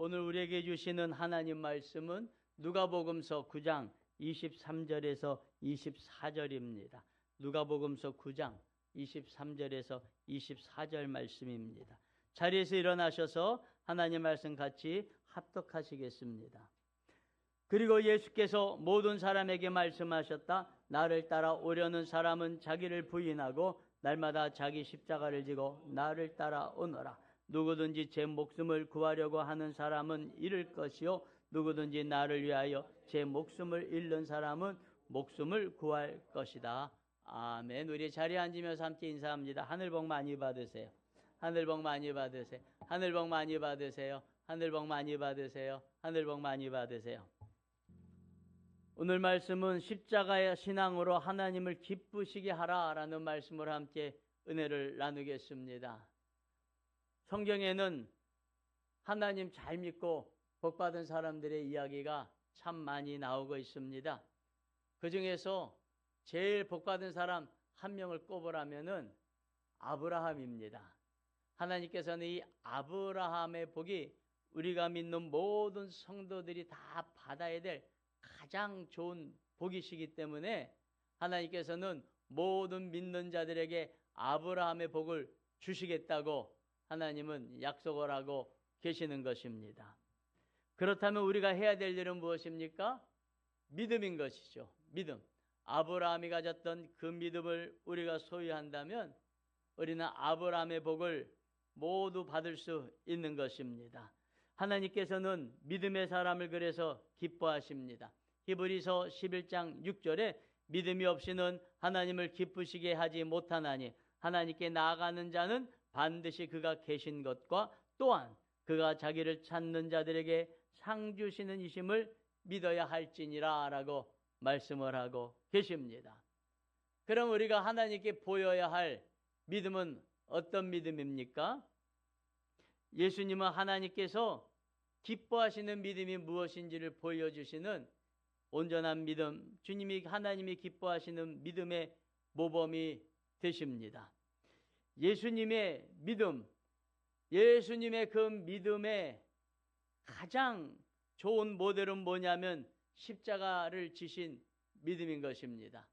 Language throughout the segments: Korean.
오늘 우리에게 주시는 하나님 말씀은 누가복음서 9장 23절에서 24절입니다. 누가복음서 9장 23절에서 24절 말씀입니다. 자리에서 일어나셔서 하나님 말씀 같이 합독하시겠습니다. 그리고 예수께서 모든 사람에게 말씀하셨다. 나를 따라 오려는 사람은 자기를 부인하고 날마다 자기 십자가를 지고 나를 따라 오너라. 누구든지 제 목숨을 구하려고 하는 사람은 잃을 것이요 누구든지 나를 위하여 제 목숨을 잃는 사람은 목숨을 구할 것이다. 아멘. 우리 자리에 앉으면서 함께 인사합니다. 하늘 복 많이 받으세요. 하늘 복 많이 받으세요. 하늘 복 많이 받으세요. 하늘 복 많이 받으세요. 하늘 복 많이 받으세요. 오늘 말씀은 십자가의 신앙으로 하나님을 기쁘시게 하라라는 말씀으로 함께 은혜를 나누겠습니다. 성경에는 하나님 잘 믿고 복받은 사람들의 이야기가 참 많이 나오고 있습니다. 그 중에서 제일 복받은 사람 한 명을 꼽으라면은 아브라함입니다. 하나님께서는 이 아브라함의 복이 우리가 믿는 모든 성도들이 다 받아야 될 가장 좋은 복이시기 때문에 하나님께서는 모든 믿는 자들에게 아브라함의 복을 주시겠다고 하나님은 약속을 하고 계시는 것입니다. 그렇다면 우리가 해야 될 일은 무엇입니까? 믿음인 것이죠. 믿음. 아브라함이 가졌던 그 믿음을 우리가 소유한다면 우리는 아브라함의 복을 모두 받을 수 있는 것입니다. 하나님께서는 믿음의 사람을 그래서 기뻐하십니다. 히브리서 11장 6절에 믿음이 없이는 하나님을 기쁘시게 하지 못하나니 하나님께 나아가는 자는 반드시 그가 계신 것과 또한 그가 자기를 찾는 자들에게 상 주시는 이심을 믿어야 할지니라 라고 말씀을 하고 계십니다. 그럼 우리가 하나님께 보여야 할 믿음은 어떤 믿음입니까? 예수님은 하나님께서 기뻐하시는 믿음이 무엇인지를 보여주시는 온전한 믿음, 주님이 하나님이 기뻐하시는 믿음의 모범이 되십니다. 예수님의 믿음, 예수님의 그 믿음의 가장 좋은 모델은 뭐냐면 십자가를 지신 믿음인 것입니다.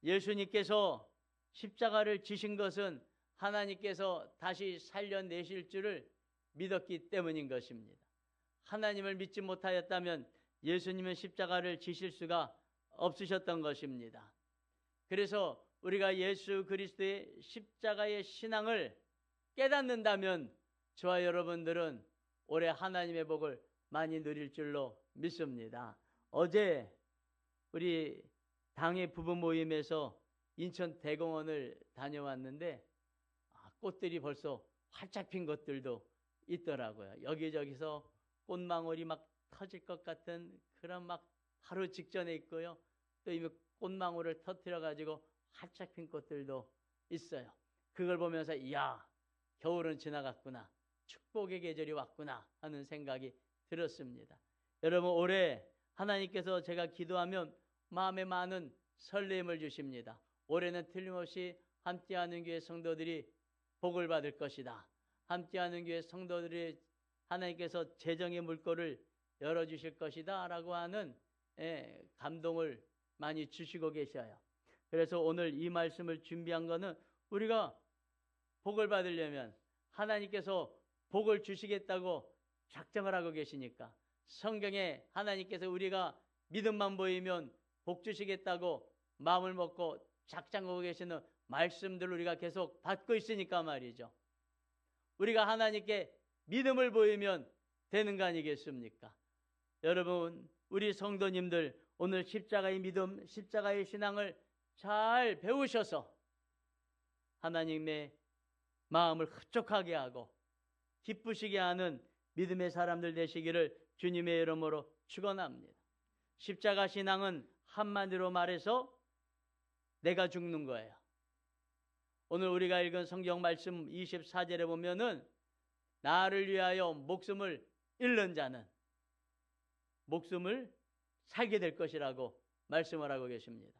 예수님께서 십자가를 지신 것은 하나님께서 다시 살려내실 줄을 믿었기 때문인 것입니다. 하나님을 믿지 못하였다면 예수님은 십자가를 지실 수가 없으셨던 것입니다. 그래서 우리가 예수 그리스도의 십자가의 신앙을 깨닫는다면 저와 여러분들은 올해 하나님의 복을 많이 누릴 줄로 믿습니다. 어제 우리 당의 부부 모임에서 인천 대공원을 다녀왔는데 꽃들이 벌써 활짝 핀 것들도 있더라고요. 여기저기서 꽃망울이 막 터질 것 같은 그런 막 바로 직전에 있고요. 또 이미 꽃망울을 터뜨려 가지고 활짝 핀 꽃들도 있어요. 그걸 보면서 이야, 겨울은 지나갔구나, 축복의 계절이 왔구나 하는 생각이 들었습니다. 여러분, 올해 하나님께서 제가 기도하면 마음에 많은 설렘을 주십니다. 올해는 틀림없이 함께하는 교회 성도들이 복을 받을 것이다. 함께하는 교회 성도들이 하나님께서 재정의 물꼬를 열어주실 것이다 라고 하는 감동을 많이 주시고 계셔요. 그래서 오늘 이 말씀을 준비한 거는 우리가 복을 받으려면 하나님께서 복을 주시겠다고 작정을 하고 계시니까 성경에 하나님께서 우리가 믿음만 보이면 복 주시겠다고 마음을 먹고 작정하고 계시는 말씀들을 우리가 계속 받고 있으니까 말이죠. 우리가 하나님께 믿음을 보이면 되는 거 아니겠습니까? 여러분, 우리 성도님들 오늘 십자가의 믿음, 십자가의 신앙을 잘 배우셔서 하나님의 마음을 흡족하게 하고 기쁘시게 하는 믿음의 사람들 되시기를 주님의 이름으로 축원합니다. 십자가 신앙은 한마디로 말해서 내가 죽는 거예요. 오늘 우리가 읽은 성경 말씀 24절에 보면은 나를 위하여 목숨을 잃는 자는 목숨을 살게 될 것이라고 말씀을 하고 계십니다.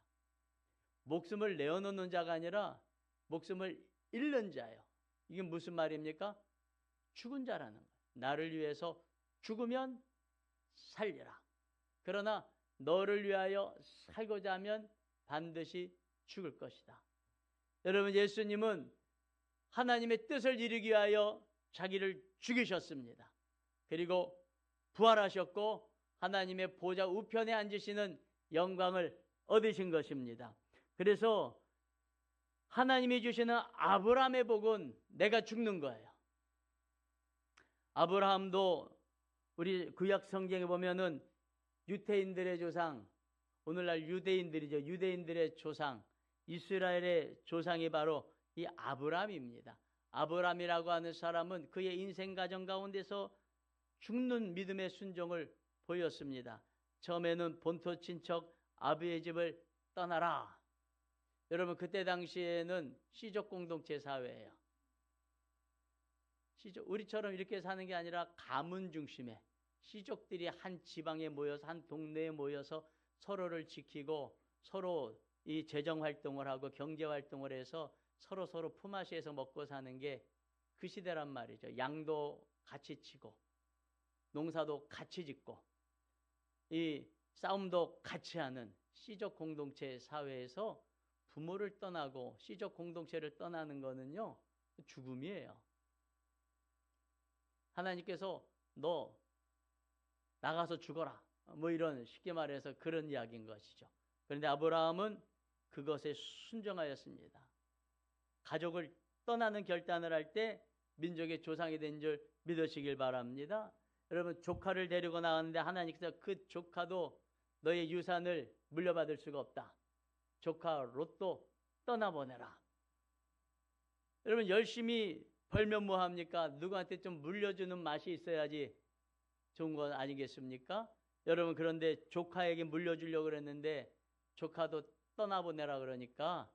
목숨을 내어놓는 자가 아니라 목숨을 잃는 자예요. 이게 무슨 말입니까? 죽은 자라는 거예요. 나를 위해서 죽으면 살리라. 그러나 너를 위하여 살고자 하면 반드시 죽을 것이다. 여러분, 예수님은 하나님의 뜻을 이루기 위하여 자기를 죽이셨습니다. 그리고 부활하셨고 하나님의 보좌 우편에 앉으시는 영광을 얻으신 것입니다. 그래서 하나님이 주시는 아브라함의 복은 내가 죽는 거예요. 아브라함도 우리 구약 성경에 보면은 유태인들의 조상, 오늘날 유대인들이죠. 유대인들의 조상, 이스라엘의 조상이 바로 이 아브라함입니다. 아브라함이라고 하는 사람은 그의 인생 과정 가운데서 죽는 믿음의 순종을 보였습니다. 처음에는 본토 친척 아비의 집을 떠나라. 여러분, 그때 당시에는 시족 공동체 사회예요. 우리처럼 이렇게 사는 게 아니라 가문 중심의 시족들이 한 지방에 모여서, 한 동네에 모여서 서로를 지키고 서로 이 재정 활동을 하고 경제 활동을 해서 서로 품앗이해서 먹고 사는 게 그 시대란 말이죠. 양도 같이 치고 농사도 같이 짓고 이 싸움도 같이 하는 시족 공동체 사회에서 부모를 떠나고 시족 공동체를 떠나는 거는요, 죽음이에요. 하나님께서 너 나가서 죽어라, 뭐 이런, 쉽게 말해서 그런 이야기인 것이죠. 그런데 아브라함은 그것에 순종하였습니다. 가족을 떠나는 결단을 할 때 민족의 조상이 된 줄 믿으시길 바랍니다. 여러분, 조카를 데리고 나왔는데 하나님께서 그 조카도 너의 유산을 물려받을 수가 없다. 조카 롯도 떠나보내라. 여러분, 열심히 벌면 뭐합니까? 누구한테 좀 물려주는 맛이 있어야지 좋은 건 아니겠습니까? 여러분, 그런데 조카에게 물려주려고 그랬는데 조카도 떠나보내라 그러니까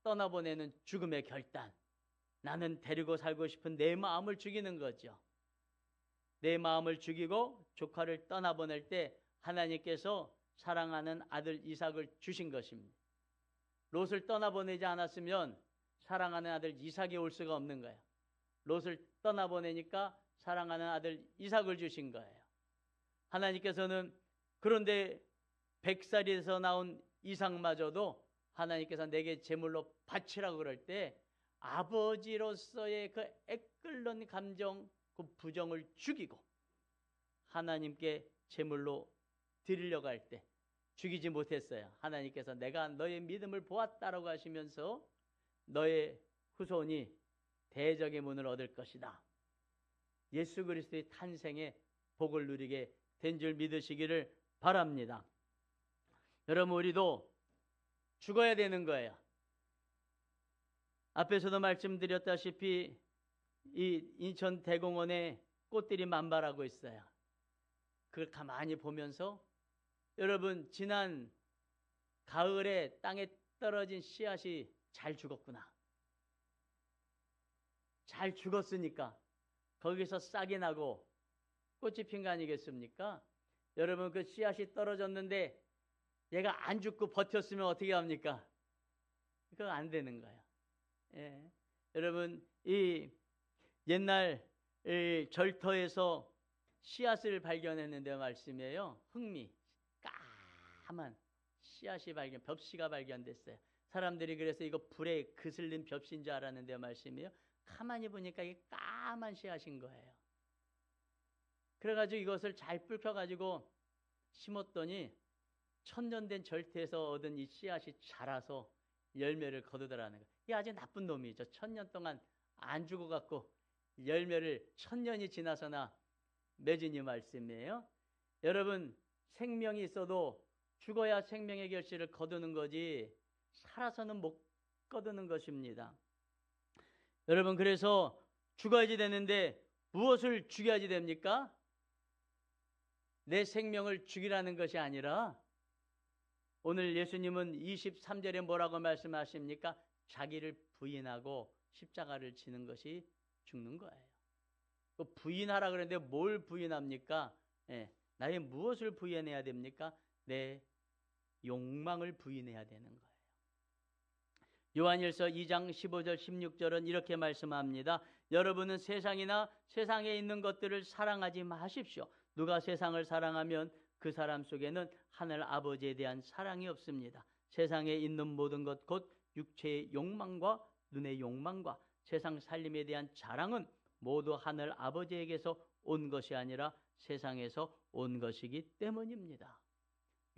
떠나보내는 죽음의 결단. 나는 데리고 살고 싶은 내 마음을 죽이는 거죠. 내 마음을 죽이고 조카를 떠나보낼 때 하나님께서 사랑하는 아들 이삭을 주신 것입니다. 롯을 떠나보내지 않았으면 사랑하는 아들 이삭이 올 수가 없는 거예요. 롯을 떠나보내니까 사랑하는 아들 이삭을 주신 거예요. 하나님께서는, 그런데 100살에서 나온 이삭마저도 하나님께서 내게 제물로 바치라고 그럴 때 아버지로서의 그 애끓는 감정, 그 부정을 죽이고 하나님께 제물로 드리려고 할 때 죽이지 못했어요. 하나님께서 내가 너의 믿음을 보았다라고 하시면서 너의 후손이 대적의 문을 얻을 것이다. 예수 그리스도의 탄생에 복을 누리게 된 줄 믿으시기를 바랍니다. 여러분, 우리도 죽어야 되는 거예요. 앞에서도 말씀드렸다시피 이 인천 대공원에 꽃들이 만발하고 있어요. 그걸 가만히 보면서 여러분, 지난 가을에 땅에 떨어진 씨앗이 잘 죽었구나. 잘 죽었으니까 거기서 싹이 나고 꽃이 핀 거 아니겠습니까? 여러분, 그 씨앗이 떨어졌는데 얘가 안 죽고 버텼으면 어떻게 합니까? 그거 안 되는 거예요. 예. 여러분, 이 옛날 이 절터에서 씨앗을 발견했는데 말씀이에요. 흑미, 까만 씨앗이 벽씨가 발견됐어요. 사람들이 그래서 이거 불에 그슬린 벽씨인 줄 알았는데 말씀이에요. 가만히 보니까 이게 까만 씨앗인 거예요. 그래가지고 이것을 잘 불켜가지고 심었더니 1000년 된 절터에서 얻은 이 씨앗이 자라서 열매를 거두더라는 거예요. 이 아주 나쁜 놈이죠. 1000년 동안 안 죽어갖고 열매를 1000년이 지나서나 맺은 이 말씀이에요. 여러분, 생명이 있어도 죽어야 생명의 결실을 거두는 거지 살아서는 못 거두는 것입니다. 여러분, 그래서 죽어야지 되는데 무엇을 죽여야지 됩니까? 내 생명을 죽이라는 것이 아니라 오늘 예수님은 23절에 뭐라고 말씀하십니까? 자기를 부인하고 십자가를 지는 것이 죽는 거예요. 부인하라 그러는데 뭘 부인합니까? 예, 나의 무엇을 부인해야 됩니까? 내 욕망을 부인해야 되는 거예요. 요한일서 2장 15절 16절은 이렇게 말씀합니다. 여러분은 세상이나 세상에 있는 것들을 사랑하지 마십시오. 누가 세상을 사랑하면 그 사람 속에는 하늘 아버지에 대한 사랑이 없습니다. 세상에 있는 모든 것, 곧 육체의 욕망과 눈의 욕망과 세상 살림에 대한 자랑은 모두 하늘 아버지에게서 온 것이 아니라 세상에서 온 것이기 때문입니다.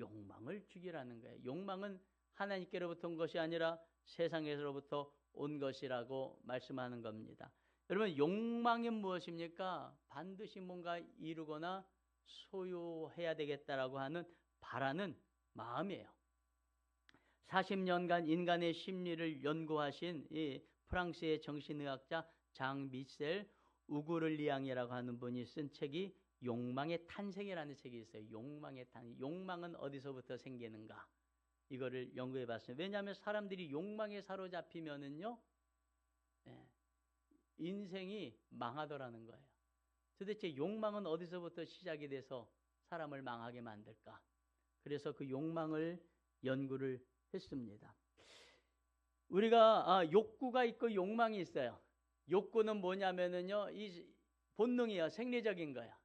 욕망을 죽이라는 거예요. 욕망은 하나님께로부터 온 것이 아니라 세상에서부터 온 것이라고 말씀하는 겁니다. 여러분, 욕망이 무엇입니까? 반드시 뭔가 이루거나 소유해야 되겠다라고 하는 바라는 마음이에요. 40년간 인간의 심리를 연구하신 이 프랑스의 정신의학자 장 미셀 우구르리앙이라고 하는 분이 쓴 책이 욕망의 탄생이라는 책이 있어요. 욕망의 탄생. 욕망은 어디서부터 생기는가? 이거를 연구해 봤어요. 왜냐하면 사람들이 욕망에 사로잡히면은요, 인생이 망하더라는 거예요. 도대체 욕망은 어디서부터 시작이 돼서 사람을 망하게 만들까? 그래서 그 욕망을 연구를 했습니다. 우리가 욕구가 있고 욕망이 있어요. 욕구는 뭐냐면은요, 이 본능이에요. 생리적인 거야.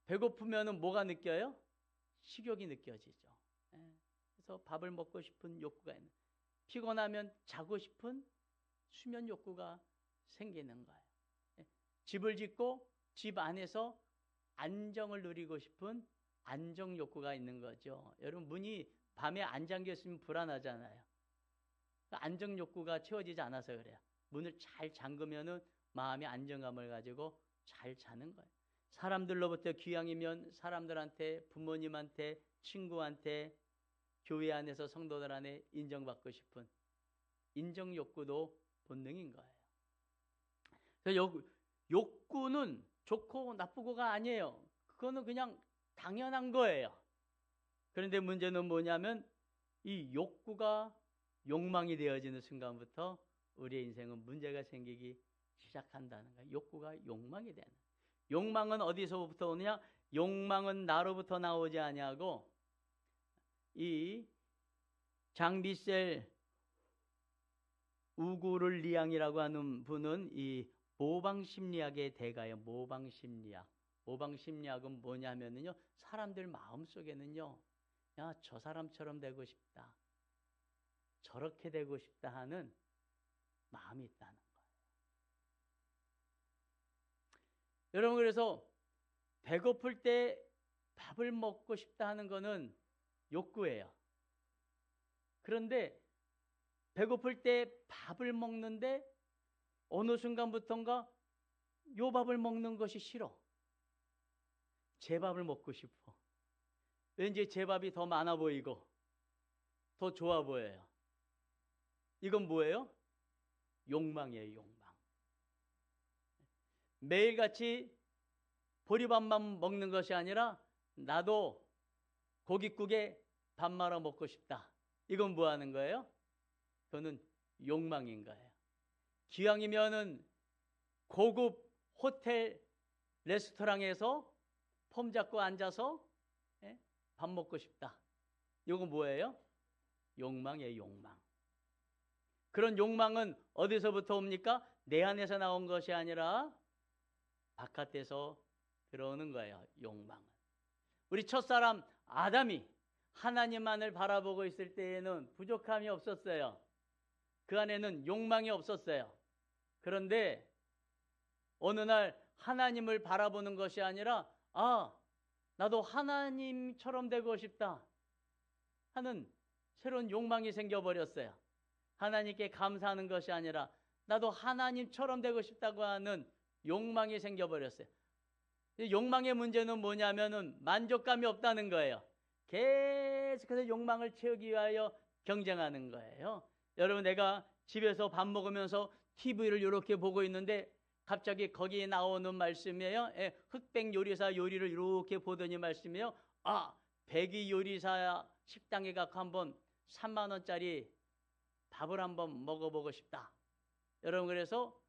배고프면은 뭐가 느껴요? 식욕이 느껴지죠. 그래서 밥을 먹고 싶은 욕구가 있는. 피곤하면 자고 싶은 수면 욕구가 생기는 거예요. 집을 짓고 집 안에서 안정을 누리고 싶은 안정 욕구가 있는 거죠. 여러분, 문이 밤에 안 잠겨 있으면 불안하잖아요. 안정 욕구가 채워지지 않아서 그래요. 문을 잘 잠그면은 마음의 안정감을 가지고 잘 자는 거예요. 사람들로부터 귀향이면 사람들한테, 부모님한테, 친구한테, 교회 안에서 성도들 안에 인정받고 싶은 인정 욕구도 본능인 거예요. 그래서 욕구는 좋고 나쁘고가 아니에요. 그거는 그냥 당연한 거예요. 그런데 문제는 뭐냐면 이 욕구가 욕망이 되어지는 순간부터 우리의 인생은 문제가 생기기 시작한다는 거예요. 욕구가 욕망이 되는. 욕망은 어디서부터 오느냐? 욕망은 나로부터 나오지 아니하고 이 장비셀 우구르리앙이라고 하는 분은 이 모방심리학의 대가예요. 모방심리학. 모방심리학은 뭐냐면요, 사람들 마음속에는요, 야, 저 사람처럼 되고 싶다, 저렇게 되고 싶다 하는 마음이 있다는 거예요. 여러분, 그래서 배고플 때 밥을 먹고 싶다 하는 거는 욕구예요. 그런데 배고플 때 밥을 먹는데 어느 순간부터인가 요 밥을 먹는 것이 싫어. 제 밥을 먹고 싶어. 왠지 제 밥이 더 많아 보이고 더 좋아 보여요. 이건 뭐예요? 욕망이에요, 욕망. 매일같이 보리밥만 먹는 것이 아니라 나도 고깃국에 밥 말아 먹고 싶다. 이건 뭐 하는 거예요? 그거는 욕망인 거예요. 기왕이면은 고급 호텔 레스토랑에서 폼 잡고 앉아서 밥 먹고 싶다. 이건 뭐예요? 욕망이에요, 욕망. 그런 욕망은 어디서부터 옵니까? 내 안에서 나온 것이 아니라 바깥에서 들어오는 거예요, 욕망은. 우리 첫사람 아담이 하나님만을 바라보고 있을 때에는 부족함이 없었어요. 그 안에는 욕망이 없었어요. 그런데 어느 날 하나님을 바라보는 것이 아니라 나도 하나님처럼 되고 싶다 하는 새로운 욕망이 생겨버렸어요. 하나님께 감사하는 것이 아니라 나도 하나님처럼 되고 싶다고 하는 욕망이 생겨버렸어요. 욕망의 문제는 뭐냐면은 만족감이 없다는 거예요. 계속해서 욕망을 채우기 위하여 경쟁하는 거예요. 여러분, 내가 집에서 밥 먹으면서 TV를 이렇게 보고 있는데 갑자기 거기에 나오는 말씀이에요. 흑백 요리사 요리를 이렇게 보더니 말씀이에요. 백이 요리사 식당에 가서 한번 3만 원짜리 밥을 한번 먹어보고 싶다. 여러분, 그래서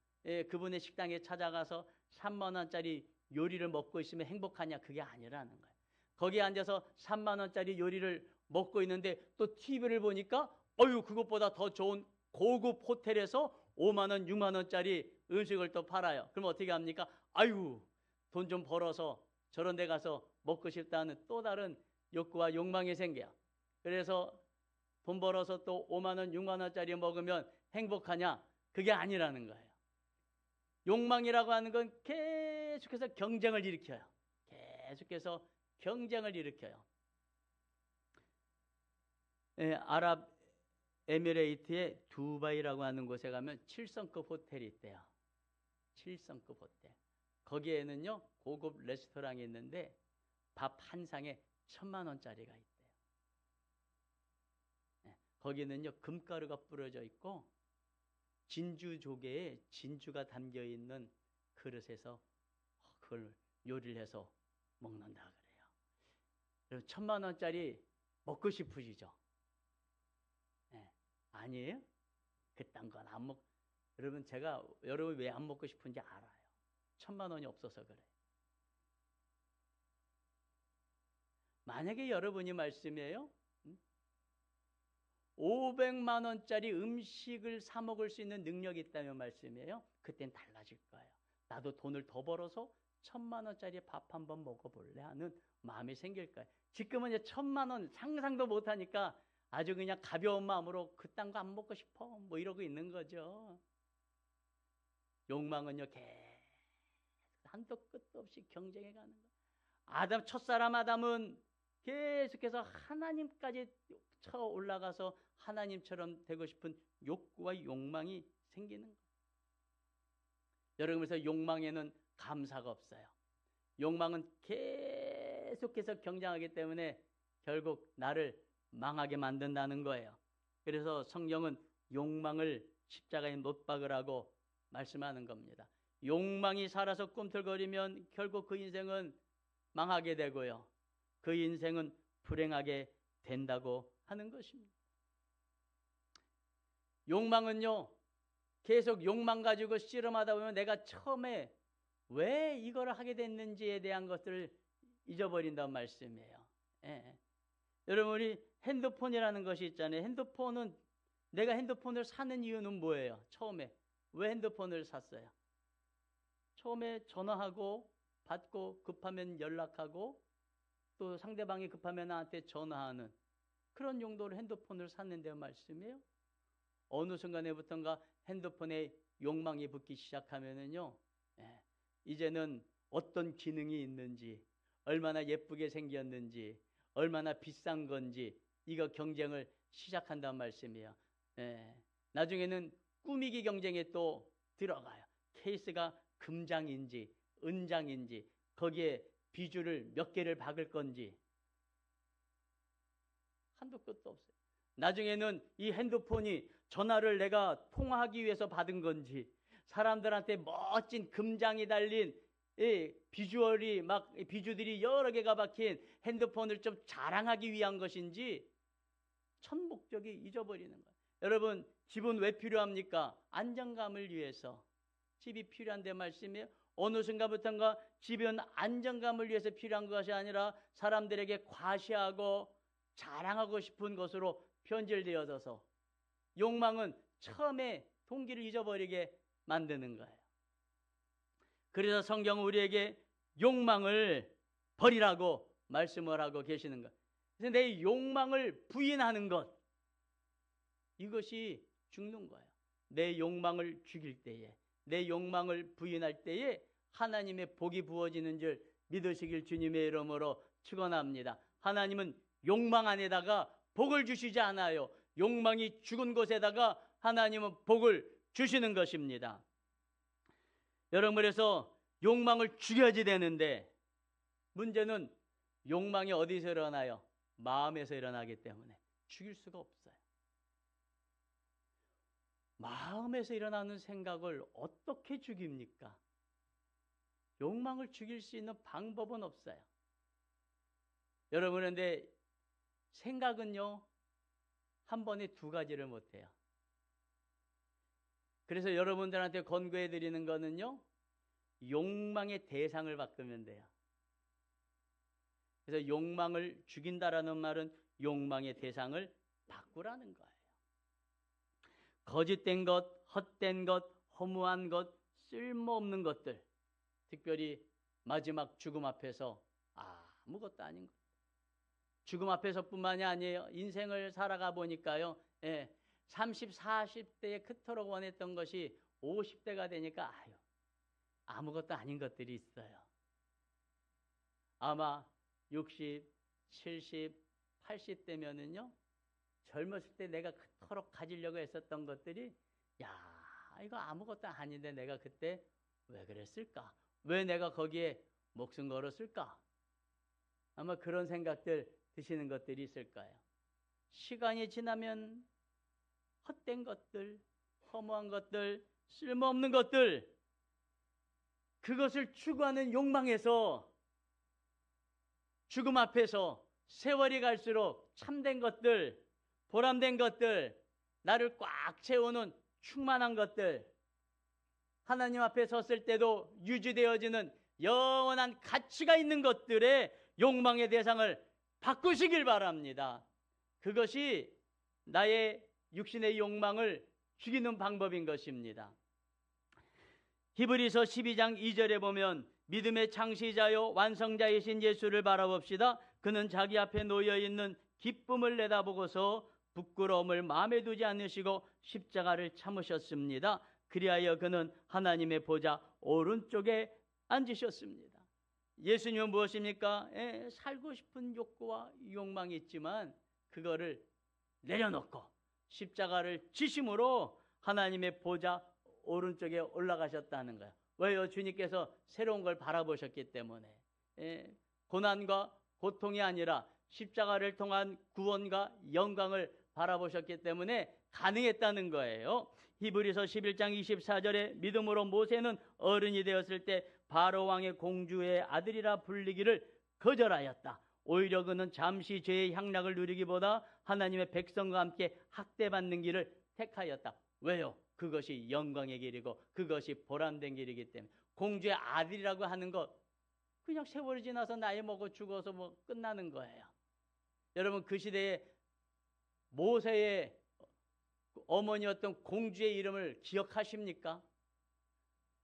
그분의 식당에 찾아가서 3만 원짜리 요리를 먹고 있으면 행복하냐? 그게 아니라는 거예요. 거기에 앉아서 3만 원짜리 요리를 먹고 있는데 또 TV를 보니까 그것보다 더 좋은 고급 호텔에서 5만 원, 6만 원짜리 음식을 또 팔아요. 그럼 어떻게 합니까? 아유, 돈 좀 벌어서 저런 데 가서 먹고 싶다는 또 다른 욕구와 욕망이 생겨요. 그래서 돈 벌어서 또 5만 원, 6만 원짜리 먹으면 행복하냐? 그게 아니라는 거예요. 욕망이라고 하는 건 계속해서 경쟁을 일으켜요. 계속해서 경쟁을 일으켜요. 아랍에미레이트의 두바이라고 하는 곳에 가면 7성급 호텔이 있대요. 7성급 호텔. 거기에는요, 고급 레스토랑이 있는데 밥 한 상에 1,000만 원짜리가 있대요. 거기는요, 금가루가 뿌려져 있고 진주 조개에 진주가 담겨 있는 그릇에서 그걸 요리를 해서 먹는다 그래요. 그럼 1,000만 원짜리 먹고 싶으시죠? 네. 아니에요? 그딴 건 안 먹. 여러분, 제가 여러분 왜 안 먹고 싶은지 알아요. 1,000만 원이 없어서 그래. 만약에 여러분이 말씀이에요, 500만 원짜리 음식을 사 먹을 수 있는 능력이 있다면 말씀이에요, 그땐 달라질 거예요. 나도 돈을 더 벌어서 1,000만 원짜리 밥 한번 먹어볼래 하는 마음이 생길 거예요. 지금은 이제 1,000만 원 상상도 못하니까 아주 그냥 가벼운 마음으로 그딴 거 안 먹고 싶어 뭐 이러고 있는 거죠. 욕망은요, 계속 한도 끝도 없이 경쟁해 가는 거예요. 첫사람 아담은 계속해서 하나님까지 쳐 올라가서 하나님처럼 되고 싶은 욕구와 욕망이 생기는 거예요. 여러분, 그래서 욕망에는 감사가 없어요. 욕망은 계속해서 경쟁하기 때문에 결국 나를 망하게 만든다는 거예요. 그래서 성경은 욕망을 십자가에 못 박으라고 말씀하는 겁니다. 욕망이 살아서 꿈틀거리면 결국 그 인생은 망하게 되고요. 그 인생은 불행하게 된다고 하는 것입니다. 욕망은요, 계속 욕망 가지고 씨름하다 보면 내가 처음에 왜 이걸 하게 됐는지에 대한 것들을 잊어버린다는 말씀이에요. 예. 여러분, 우리 핸드폰이라는 것이 있잖아요. 핸드폰은 내가 핸드폰을 사는 이유는 뭐예요? 처음에 왜 핸드폰을 샀어요? 처음에 전화하고 받고 급하면 연락하고 또 상대방이 급하면 나한테 전화하는 그런 용도로 핸드폰을 샀는데 말씀이에요. 어느 순간에부턴가 핸드폰에 욕망이 붙기 시작하면은요, 이제는 어떤 기능이 있는지, 얼마나 예쁘게 생겼는지, 얼마나 비싼 건지 이거 경쟁을 시작한단 말씀이에요. 나중에는 꾸미기 경쟁에 또 들어가요. 케이스가 금장인지 은장인지 거기에 비주를 몇 개를 박을 건지 한도 끝도 없어요. 나중에는 이 핸드폰이 전화를 내가 통화하기 위해서 받은 건지 사람들한테 멋진 금장이 달린 비주얼이 막 비주들이 여러 개가 박힌 핸드폰을 좀 자랑하기 위한 것인지 첫 목적이 잊어버리는 거예요. 여러분, 집은 왜 필요합니까? 안정감을 위해서. 집이 필요한데 말씀이에요. 어느 순간부터인가 집은 안정감을 위해서 필요한 것이 아니라 사람들에게 과시하고 자랑하고 싶은 것으로 변질되어져서 욕망은 처음에 동기를 잊어버리게 만드는 거예요. 그래서 성경은 우리에게 욕망을 버리라고 말씀을 하고 계시는 거예요. 그래서 내 욕망을 부인하는 것, 이것이 죽는 거예요. 내 욕망을 죽일 때에, 내 욕망을 부인할 때에 하나님의 복이 부어지는 줄 믿으시길 주님의 이름으로 축원합니다. 하나님은 욕망 안에다가 복을 주시지 않아요. 욕망이 죽은 곳에다가 하나님은 복을 주시는 것입니다. 여러분, 그래서 욕망을 죽여야지 되는데 문제는 욕망이 어디서 일어나요? 마음에서 일어나기 때문에 죽일 수가 없어요. 마음에서 일어나는 생각을 어떻게 죽입니까? 욕망을 죽일 수 있는 방법은 없어요. 여러분, 그런데 생각은요, 한 번에 두 가지를 못해요. 그래서 여러분들한테 권고해 드리는 거는요, 욕망의 대상을 바꾸면 돼요. 그래서 욕망을 죽인다라는 말은 욕망의 대상을 바꾸라는 거예요. 거짓된 것, 헛된 것, 허무한 것, 쓸모없는 것들, 특별히 마지막 죽음 앞에서 아무것도 아닌 것. 죽음 앞에서뿐만이 아니에요. 인생을 살아가 보니까요. 30, 40대에 그토록 원했던 것이 50대가 되니까 아무것도 아닌 것들이 있어요. 아마 60, 70, 80대면은요. 젊었을 때 내가 그토록 가지려고 했었던 것들이 이거 아무것도 아닌데 내가 그때 왜 그랬을까? 왜 내가 거기에 목숨 걸었을까? 아마 그런 생각들 드시는 것들이 있을 거예요. 시간이 지나면 헛된 것들, 허무한 것들, 쓸모없는 것들, 그것을 추구하는 욕망에서 죽음 앞에서 세월이 갈수록 참된 것들, 보람된 것들, 나를 꽉 채우는 충만한 것들, 하나님 앞에 섰을 때도 유지되어지는 영원한 가치가 있는 것들의 욕망의 대상을 바꾸시길 바랍니다. 그것이 나의 육신의 욕망을 죽이는 방법인 것입니다. 히브리서 12장 2절에 보면 믿음의 창시자요 완성자이신 예수를 바라봅시다. 그는 자기 앞에 놓여있는 기쁨을 내다보고서 부끄러움을 마음에 두지 않으시고 십자가를 참으셨습니다. 그리하여 그는 하나님의 보좌 오른쪽에 앉으셨습니다. 예수님은 무엇입니까? 살고 싶은 욕구와 욕망이 있지만 그거를 내려놓고 십자가를 지심으로 하나님의 보좌 오른쪽에 올라가셨다는 거예요. 왜요? 주님께서 새로운 걸 바라보셨기 때문에. 고난과 고통이 아니라 십자가를 통한 구원과 영광을 바라보셨기 때문에 가능했다는 거예요. 히브리서 11장 24절에 믿음으로 모세는 어른이 되었을 때 바로 왕의 공주의 아들이라 불리기를 거절하였다. 오히려 그는 잠시 죄의 향락을 누리기보다 하나님의 백성과 함께 학대받는 길을 택하였다. 왜요? 그것이 영광의 길이고 그것이 보람된 길이기 때문에. 공주의 아들이라고 하는 것 그냥 세월이 지나서 나이 먹어 죽어서 끝나는 거예요. 여러분, 그 시대에 모세의 어머니였던 공주의 이름을 기억하십니까?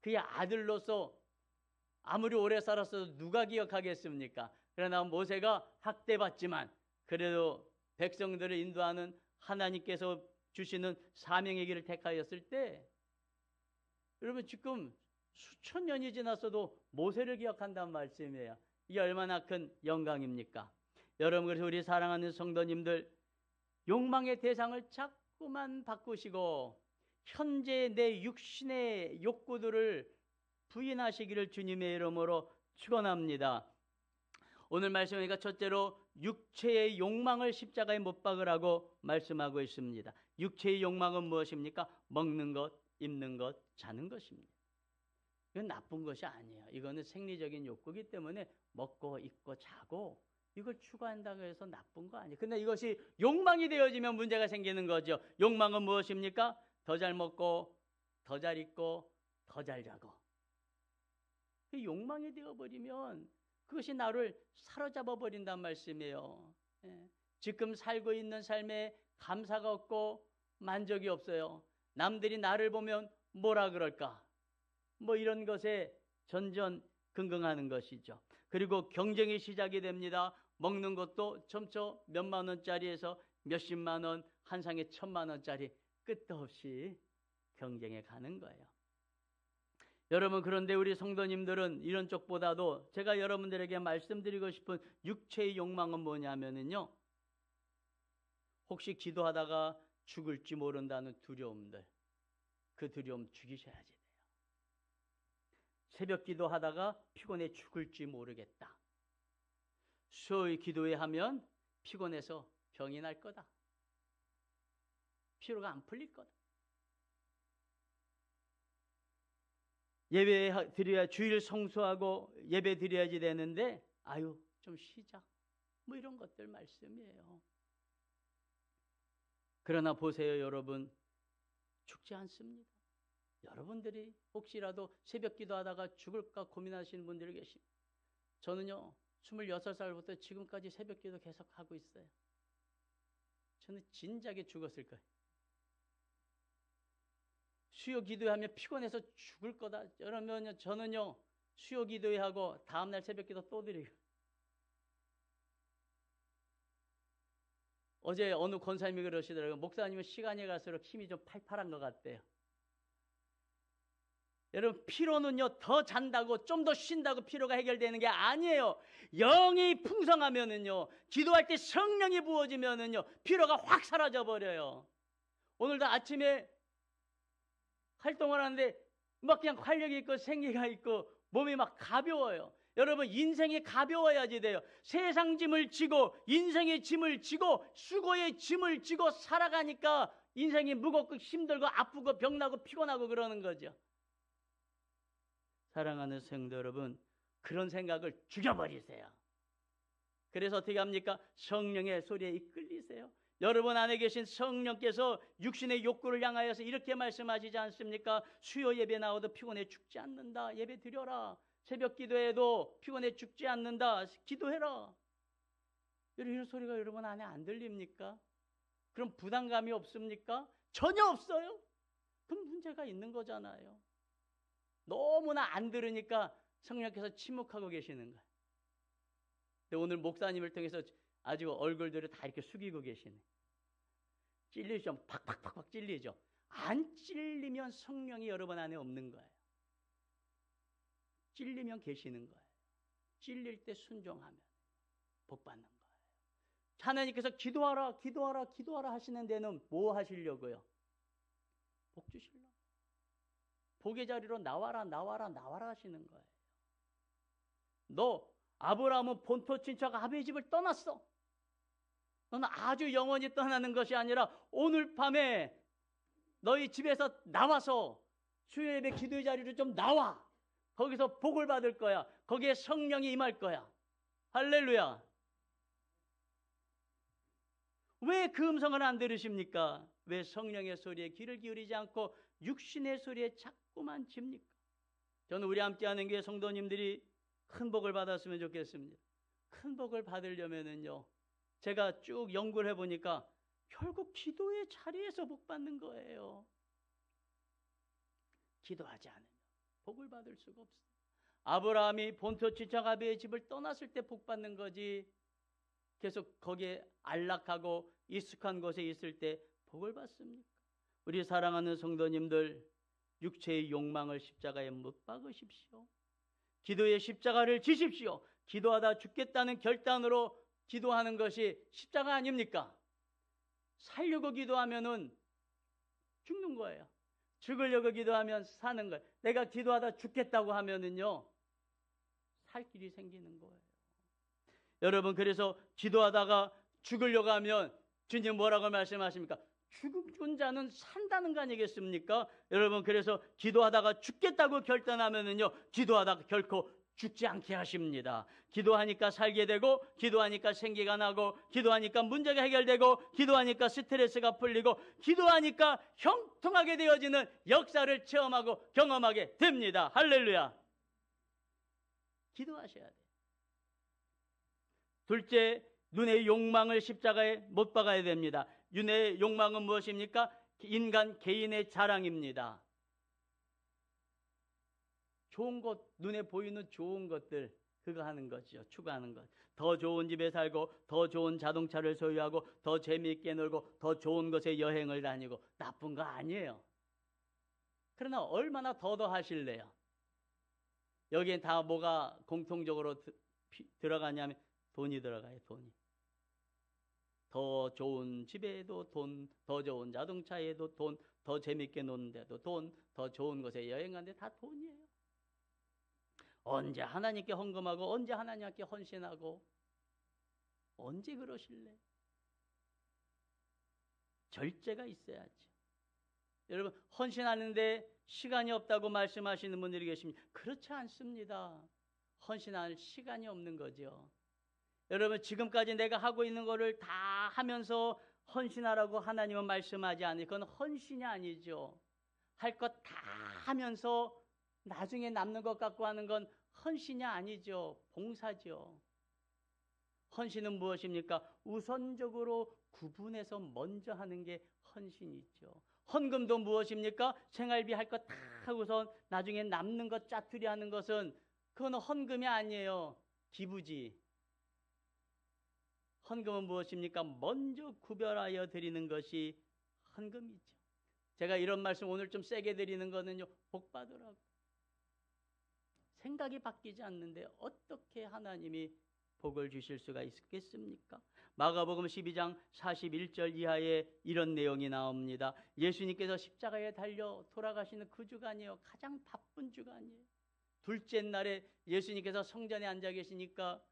그의 아들로서 아무리 오래 살았어도 누가 기억하겠습니까? 그러나 모세가 학대받지만 그래도 백성들을 인도하는 하나님께서 주시는 사명의 길을 택하였을 때, 여러분 지금 수천 년이 지났어도 모세를 기억한다는 말씀이에요. 이게 얼마나 큰 영광입니까? 여러분, 그래서 우리 사랑하는 성도님들, 욕망의 대상을 자꾸만 바꾸시고 현재 내 육신의 욕구들을 부인하시기를 주님의 이름으로 축원합니다. 오늘 말씀이니까 첫째로 육체의 욕망을 십자가에 못 박으라고 말씀하고 있습니다. 육체의 욕망은 무엇입니까? 먹는 것, 입는 것, 자는 것입니다. 이건 나쁜 것이 아니에요. 이거는 생리적인 욕구이기 때문에 먹고 입고 자고 이걸 추구한다고 해서 나쁜 거 아니에요. 근데 이것이 욕망이 되어지면 문제가 생기는 거죠. 욕망은 무엇입니까? 더 잘 먹고 더 잘 입고 더 잘 자고. 그 욕망이 되어버리면 그것이 나를 사로잡아 버린단 말씀이에요. 지금 살고 있는 삶에 감사가 없고 만족이 없어요. 남들이 나를 보면 뭐라 그럴까? 이런 것에 전전긍긍하는 것이죠. 그리고 경쟁이 시작이 됩니다. 먹는 것도 점차 몇만 원짜리에서 몇십만 원, 한 상에 1,000만 원짜리 끝도 없이 경쟁해 가는 거예요. 여러분, 그런데 우리 성도님들은 이런 쪽보다도 제가 여러분들에게 말씀드리고 싶은 육체의 욕망은 뭐냐면요, 혹시 기도하다가 죽을지 모른다는 두려움들, 그 두려움 죽이셔야지 돼요. 새벽 기도하다가 피곤해 죽을지 모르겠다. 수요일 기도회 하면 피곤해서 병이 날 거다. 피로가 안 풀릴 거다. 예배 드려야, 주일 성수하고 예배 드려야지 되는데 좀 쉬자. 이런 것들 말씀이에요. 그러나 보세요, 여러분. 죽지 않습니다. 여러분들이 혹시라도 새벽 기도하다가 죽을까 고민하시는 분들이 계십니다. 저는요, 26살부터 지금까지 새벽 기도 계속 하고 있어요. 저는 진작에 죽었을 거예요. 수요 기도하면 피곤해서 죽을 거다. 그러면 저는요 수요 기도하고 다음날 새벽 기도 또 드리고. 어제 어느 권사님이 그러시더라고요. 목사님은 시간이 갈수록 힘이 좀 팔팔한 것 같대요. 여러분 피로는요 더 잔다고 좀 더 쉰다고 피로가 해결되는 게 아니에요. 영이 풍성하면은요 기도할 때 성령이 부어지면은요 피로가 확 사라져 버려요. 오늘도 아침에 활동을 하는데 막 그냥 활력이 있고 생기가 있고 몸이 막 가벼워요. 여러분 인생이 가벼워야지 돼요. 세상 짐을 지고 인생의 짐을 지고 수고의 짐을 지고 살아가니까 인생이 무겁고 힘들고 아프고 병나고 피곤하고 그러는 거죠. 사랑하는 성도 여러분, 그런 생각을 죽여버리세요. 그래서 어떻게 합니까? 성령의 소리에 이끌리세요. 여러분 안에 계신 성령께서 육신의 욕구를 향하여서 이렇게 말씀하시지 않습니까? 수요 예배 나와도 피곤해 죽지 않는다. 예배 드려라. 새벽 기도해도 피곤해 죽지 않는다. 기도해라. 이런 소리가 여러분 안에 안 들립니까? 그럼 부담감이 없습니까? 전혀 없어요. 그럼 문제가 있는 거잖아요. 너무나 안 들으니까 성령께서 침묵하고 계시는 거예요. 근데 오늘 목사님을 통해서 아주 얼굴들을 다 이렇게 숙이고 계시네. 찔리죠. 팍팍팍팍 찔리죠. 안 찔리면 성령이 여러분 안에 없는 거예요. 찔리면 계시는 거예요. 찔릴 때 순종하면 복 받는 거예요. 하나님께서 기도하라 기도하라 기도하라 하시는 데는 뭐 하시려고요? 복 주시려고. 복의 자리로 나와라 나와라 나와라 하시는 거예요. 너 아브라함은 본토 친척 아비의 집을 떠났어. 너는 아주 영원히 떠나는 것이 아니라 오늘 밤에 너희 집에서 나와서 수요 예배 기도의 자리로 좀 나와. 거기서 복을 받을 거야. 거기에 성령이 임할 거야. 할렐루야. 왜 그 음성을 안 들으십니까? 왜 성령의 소리에 귀를 기울이지 않고 육신의 소리에 자꾸만 집니까? 저는 우리 함께하는 교회 성도님들이 큰 복을 받았으면 좋겠습니다. 큰 복을 받으려면은요, 제가 쭉 연구를 해보니까 결국 기도의 자리에서 복 받는 거예요. 기도하지 않으면 복을 받을 수가 없어요. 아브라함이 본토 친척 아비의 집을 떠났을 때 복 받는 거지, 계속 거기에 안락하고 익숙한 곳에 있을 때 복을 받습니까? 우리 사랑하는 성도님들, 육체의 욕망을 십자가에 못 박으십시오. 기도의 십자가를 지십시오. 기도하다 죽겠다는 결단으로 기도하는 것이 십자가 아닙니까? 살려고 기도하면은 죽는 거예요. 죽으려고 기도하면 사는 거예요. 내가 기도하다 죽겠다고 하면은요, 살 길이 생기는 거예요. 여러분, 그래서 기도하다가 죽으려고 하면 주님 뭐라고 말씀하십니까? 죽은 자는 산다는 거 아니겠습니까? 여러분, 그래서 기도하다가 죽겠다고 결단하면은요, 기도하다가 결코 죽지 않게 하십니다. 기도하니까 살게 되고, 기도하니까 생기가 나고, 기도하니까 문제가 해결되고, 기도하니까 스트레스가 풀리고, 기도하니까 형통하게 되어지는 역사를 체험하고 경험하게 됩니다. 할렐루야. 기도하셔야 돼요. 둘째, 눈의 욕망을 십자가에 못 박아야 됩니다. 눈의 욕망은 무엇입니까? 인간 개인의 자랑입니다. 좋은 것, 눈에 보이는 좋은 것들, 그거 하는 거죠. 추구하는 것. 더 좋은 집에 살고, 더 좋은 자동차를 소유하고, 더 재미있게 놀고, 더 좋은 곳에 여행을 다니고, 나쁜 거 아니에요. 그러나 얼마나 더 하실래요? 여기엔 다 뭐가 공통적으로 들어가냐면 돈이 들어가요. 돈이. 더 좋은 집에도 돈, 더 좋은 자동차에도 돈, 더 재밌게 노는데도 돈, 더 좋은 곳에 여행 가는데 다 돈이에요. 언제 하나님께 헌금하고, 언제 하나님께 헌신하고, 언제 그러실래? 절제가 있어야죠. 여러분, 헌신하는데 시간이 없다고 말씀하시는 분들이 계십니다. 그렇지 않습니다. 헌신할 시간이 없는 거죠. 여러분, 지금까지 내가 하고 있는 거를 다 하면서 헌신하라고 하나님은 말씀하지 않으니 그건 헌신이 아니죠. 할 것 다 하면서 나중에 남는 것 갖고 하는 건 헌신이 아니죠. 봉사죠. 헌신은 무엇입니까? 우선적으로 구분해서 먼저 하는 게 헌신이죠. 헌금도 무엇입니까? 생활비 할 거 다 하고서 나중에 남는 것 짜투리 하는 것은 그건 헌금이 아니에요. 기부지. 헌금은 무엇입니까? 먼저 구별하여 드리는 것이 헌금이죠. 제가 이런 말씀 오늘 좀 세게 드리는 거는요, 복 받으라고. 생각이 바뀌지 않는데 어떻게 하나님이 복을 주실 수가 있겠습니까? 마가복음 12장 41절 이하에 이런 내용이 나옵니다. 예수님께서 십자가에 달려 돌아가시는 그 주간이에요. 가장 바쁜 주간이에요. 둘째 날에 예수님께서 성전에 앉아 계시니까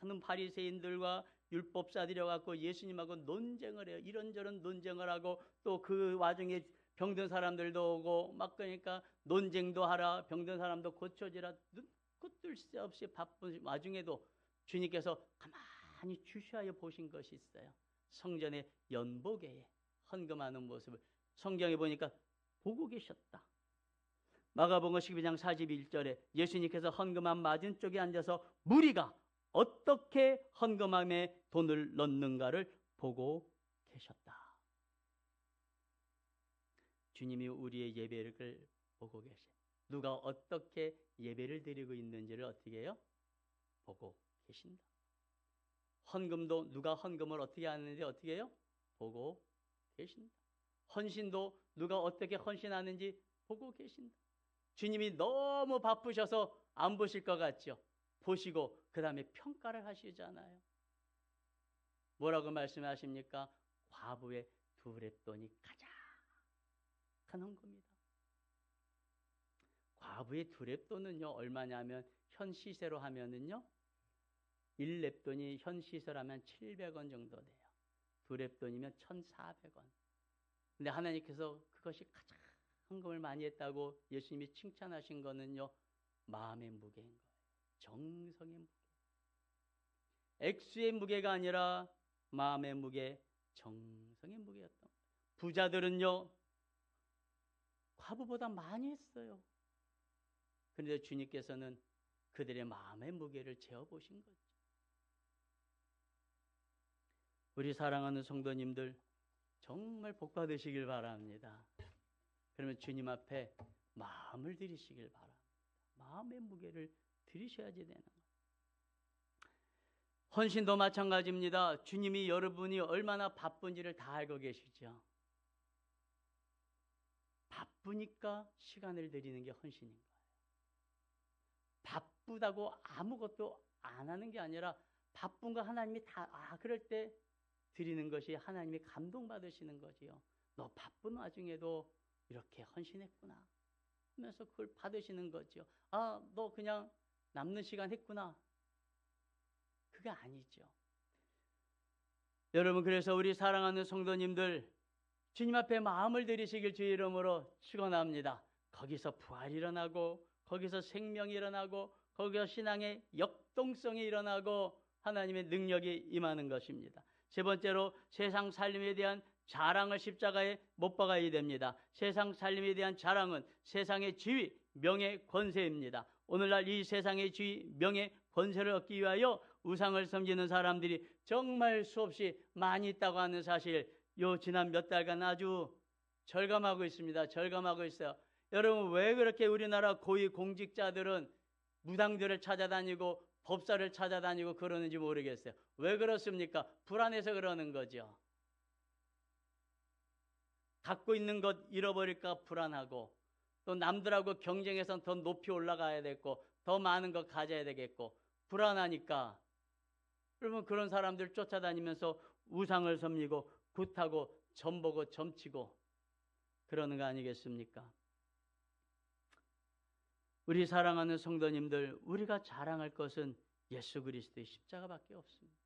많은 바리새인들과 율법사들이 와서 예수님하고 논쟁을 해요. 이런저런 논쟁을 하고 또 그 와중에 병든 사람들도 오고 막 그러니까 논쟁도 하라, 병든 사람도 고쳐지라, 눈꽃 새 없이 바쁜 와중에도 주님께서 가만히 주시하여 보신 것이 있어요. 성전의 연복에 헌금하는 모습을 성경에 보니까 보고 계셨다. 마가복음 12장 41절에 예수님께서 헌금함 맞은쪽에 앉아서 무리가 어떻게 헌금함에 돈을 넣는가를 보고 계셨다. 주님이 우리의 예배를 보고 계세요. 누가 어떻게 예배를 드리고 있는지를 어떻게 해요? 보고 계신다. 헌금도 누가 헌금을 어떻게 하는지 어떻게 해요? 보고 계신다. 헌신도 누가 어떻게 헌신하는지 보고 계신다. 주님이 너무 바쁘셔서 안 보실 것 같죠? 보시고 그 다음에 평가를 하시잖아요. 뭐라고 말씀하십니까? 과부의 두 렙돈이 가장 큰 헌금이다. 과부의 두 렙돈은요 얼마냐면 현 시세로 하면은요 1렙돈이 현 시세로 하면 700원 정도 돼요. 두 렙돈이면 1,400원. 근데 하나님께서 그것이 가장 헌금을 많이 했다고 예수님이 칭찬하신 거는요 마음의 무게인 거예요. 정성의 무게. 액수의 무게가 아니라 마음의 무게, 정성의 무게였던 거예요. 부자들은요 과부보다 많이 했어요. 그런데 주님께서는 그들의 마음의 무게를 재어보신 거죠. 우리 사랑하는 성도님들 정말 복 받으시길 바랍니다. 그러면 주님 앞에 마음을 들이시길 바랍니다. 마음의 무게를 들이셔야지 되는 거예요. 헌신도 마찬가지입니다. 주님이 여러분이 얼마나 바쁜지를 다 알고 계시죠. 바쁘니까 시간을 드리는 게 헌신인 거예요. 바쁘다고 아무것도 안 하는 게 아니라 바쁜 거 하나님이 다 그럴 때 드리는 것이 하나님이 감동받으시는 거지요. 너 바쁜 와중에도 이렇게 헌신했구나 하면서 그걸 받으시는 거지요. 너 그냥 남는 시간 했구나. 그게 아니죠. 여러분 그래서 우리 사랑하는 성도님들 주님 앞에 마음을 들이시길 주의 이름으로 축원합니다. 거기서 부활이 일어나고 거기서 생명이 일어나고 거기서 신앙의 역동성이 일어나고 하나님의 능력이 임하는 것입니다. 세 번째로 세상 살림에 대한 자랑을 십자가에 못 박아야 됩니다. 세상 살림에 대한 자랑은 세상의 지위, 명예, 권세입니다. 오늘날 이 세상의 지위, 명예, 권세를 얻기 위하여 우상을 섬기는 사람들이 정말 수없이 많이 있다고 하는 사실 지난 몇 달간 아주 절감하고 있습니다. 절감하고 있어요. 여러분 왜 그렇게 우리나라 고위 공직자들은 무당들을 찾아다니고 법사를 찾아다니고 그러는지 모르겠어요. 왜 그렇습니까? 불안해서 그러는 거죠. 갖고 있는 것 잃어버릴까 불안하고 또 남들하고 경쟁해서 더 높이 올라가야 되고 더 많은 것 가져야 되겠고 불안하니까 그러면 그런 사람들 쫓아다니면서 우상을 섬기고 굿하고 점보고 점치고 그러는 거 아니겠습니까? 우리 사랑하는 성도님들 우리가 자랑할 것은 예수 그리스도의 십자가밖에 없습니다.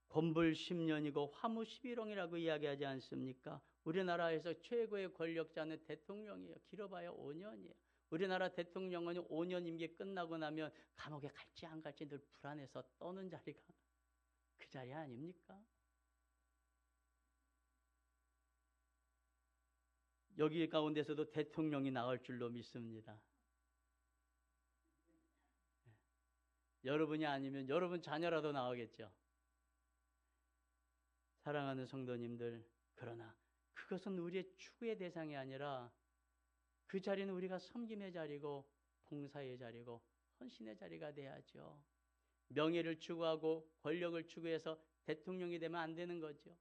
곤불 10년이고 화무 11홍이라고 이야기하지 않습니까? 우리나라에서 최고의 권력자는 대통령이에요. 길어봐야 5년이에요. 우리나라 대통령은 5년 임기 끝나고 나면 감옥에 갈지 안 갈지 늘 불안해서 떠는 자리가 그 자리 아닙니까? 여기 가운데서도 대통령이 나올 줄로 믿습니다. 여러분이 아니면 여러분 자녀라도 나오겠죠. 사랑하는 성도님들, 그러나 그것은 우리의 추구의 대상이 아니라 그 자리는 우리가 섬김의 자리고 봉사의 자리고 헌신의 자리가 돼야죠. 명예를 추구하고 권력을 추구해서 대통령이 되면 안 되는 거죠.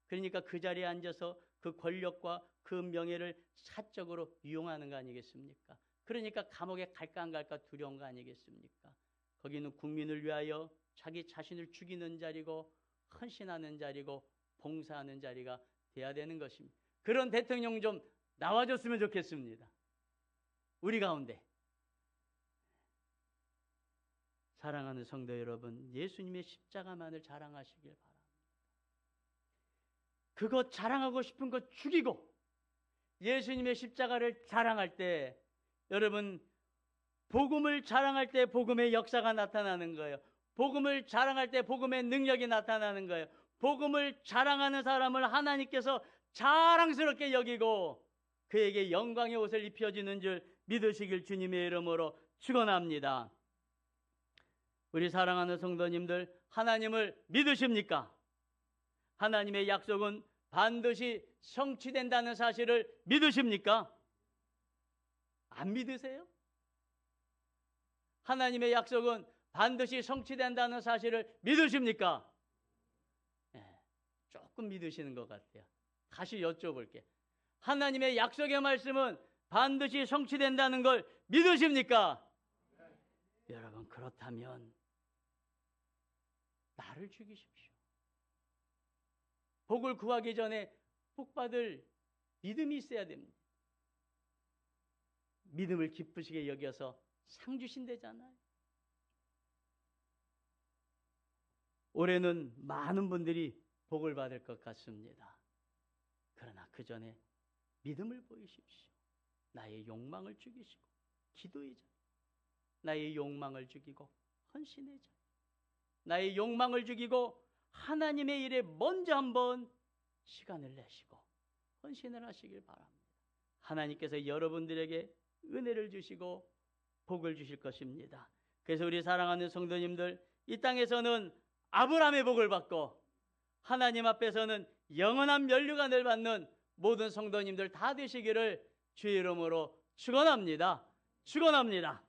그러니까 그 자리에 앉아서 그 권력과 그 명예를 사적으로 이용하는 거 아니겠습니까? 그러니까 감옥에 갈까 안 갈까 두려운 거 아니겠습니까? 거기는 국민을 위하여 자기 자신을 죽이는 자리고 헌신하는 자리고 봉사하는 자리가 돼야 되는 것입니다. 그런 대통령 좀 나와줬으면 좋겠습니다. 우리 가운데. 사랑하는 성도 여러분, 예수님의 십자가만을 자랑하시길 바랍니다. 그거 자랑하고 싶은 거 죽이고 예수님의 십자가를 자랑할 때 여러분 복음을 자랑할 때 복음의 역사가 나타나는 거예요. 복음을 자랑할 때 복음의 능력이 나타나는 거예요. 복음을 자랑하는 사람을 하나님께서 자랑스럽게 여기고 그에게 영광의 옷을 입혀주는 줄 믿으시길 주님의 이름으로 축원합니다. 우리 사랑하는 성도님들, 하나님을 믿으십니까? 하나님의 약속은 반드시 성취된다는 사실을 믿으십니까? 안 믿으세요? 하나님의 약속은 반드시 성취된다는 사실을 믿으십니까? 네, 조금 믿으시는 것 같아요. 다시 여쭤볼게요. 하나님의 약속의 말씀은 반드시 성취된다는 걸 믿으십니까? 네. 여러분, 그렇다면 나를 죽이십시오. 복을 구하기 전에 복 받을 믿음이 있어야 됩니다. 믿음을 기쁘시게 여겨서 상 주신대잖아요. 올해는 많은 분들이 복을 받을 것 같습니다. 그러나 그 전에 믿음을 보이십시오. 나의 욕망을 죽이시고 기도의 자리, 나의 욕망을 죽이고 헌신의 자리, 나의 욕망을 죽이고 하나님의 일에 먼저 한번 시간을 내시고 헌신을 하시길 바랍니다. 하나님께서 여러분들에게 은혜를 주시고 복을 주실 것입니다. 그래서 우리 사랑하는 성도님들, 이 땅에서는 아브라함의 복을 받고 하나님 앞에서는 영원한 면류관을 받는 모든 성도님들 다 되시기를 주의 이름으로 축원합니다. 축원합니다.